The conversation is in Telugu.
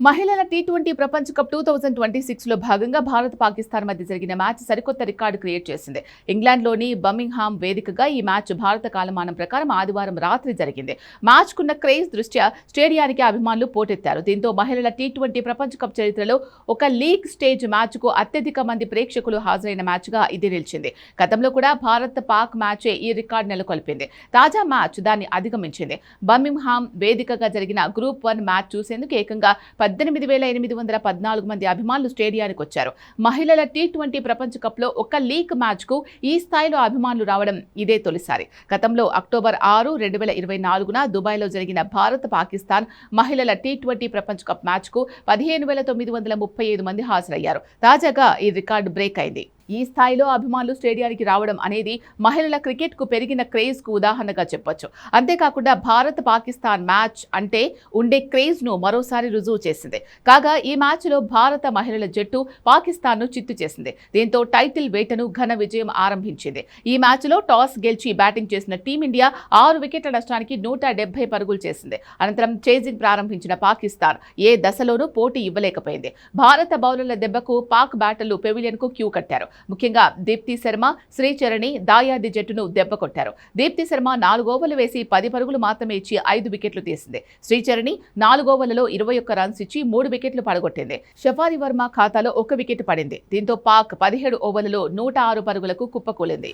మహిళల టీ20 ప్రపంచ కప్ 2026లో భాగంగా భారత్ పాకిస్తాన్ మధ్య జరిగిన మ్యాచ్ సరికొత్త రికార్డు క్రియేట్ చేసింది. ఇంగ్లాండ్లోని బర్మింగ్హామ్ వేదికగా ఈ మ్యాచ్ భారత కాలమానం ప్రకారం ఆదివారం రాత్రి జరిగింది. మ్యాచ్కున్న క్రేజ్ దృష్ట్యా స్టేడియానికి అభిమానులు పోటెత్తారు. దీంతో మహిళల టీ20 ప్రపంచ కప్ చరిత్రలో ఒక లీగ్ స్టేజ్ మ్యాచ్కు అత్యధిక మంది ప్రేక్షకులు హాజరైన మ్యాచ్గా ఇది నిలిచింది. గతంలో కూడా భారత్ పాక్ మ్యాచే ఈ రికార్డు నెలకొల్పింది. తాజా మ్యాచ్ దాన్ని అధిగమించింది. బర్మింగ్హామ్ వేదికగా జరిగిన గ్రూప్ 1 మ్యాచ్ చూసేందుకు ఏకంగా 18,814 మంది అభిమానులు స్టేడియానికి వచ్చారు. మహిళల టీ20 ప్రపంచ కప్లో ఒక లీగ్ మ్యాచ్కు ఈ స్థాయిలో అభిమానులు రావడం ఇదే తొలిసారి. గతంలో అక్టోబర్ 6, 2024న దుబాయ్లో జరిగిన భారత్ పాకిస్తాన్ మహిళల టీ20 ప్రపంచ కప్ మ్యాచ్కు 15,935 మంది హాజరయ్యారు. తాజాగా ఈ రికార్డు బ్రేక్ అయింది. ఈ స్థాయిలో అభిమానులు స్టేడియానికి రావడం అనేది మహిళల క్రికెట్కు పెరిగిన క్రేజ్కు ఉదాహరణగా చెప్పొచ్చు. అంతేకాకుండా భారత్ పాకిస్తాన్ మ్యాచ్ అంటే ఉండే క్రేజ్ను మరోసారి రుజువు చేసింది. కాగా ఈ మ్యాచ్లో భారత మహిళల జట్టు పాకిస్తాన్ను చిత్తు చేసింది. దీంతో టైటిల్ వేటను ఘన విజయం ఆరంభించింది. ఈ మ్యాచ్లో టాస్ గెలిచి బ్యాటింగ్ చేసిన టీమిండియా 6 వికెట్ల నష్టానికి 170 పరుగులు చేసింది. అనంతరం చేజింగ్ ప్రారంభించిన పాకిస్తాన్ ఏ దశలోనూ పోటీ ఇవ్వలేకపోయింది. భారత బౌలర్ల దెబ్బకు పాక్ బ్యాటర్లు పెవిలియన్కు క్యూ కట్టారు. ముఖ్యంగా దీప్తి శర్మ, శ్రీచరణి దాయాది జట్టును దెబ్బకొట్టారు. దీప్తి శర్మ 4 ఓవర్లు వేసి 10 పరుగులు మాత్రమే ఇచ్చి 5 వికెట్లు తీసింది. శ్రీచరణి 4 ఓవర్లలో 21 రన్స్ ఇచ్చి 3 వికెట్లు పడగొట్టింది. షఫారీ వర్మ ఖాతాలో 1 వికెట్ పడింది. దీంతో పాక్ 17 ఓవర్లలో 106 పరుగులకు కుప్పకూలింది.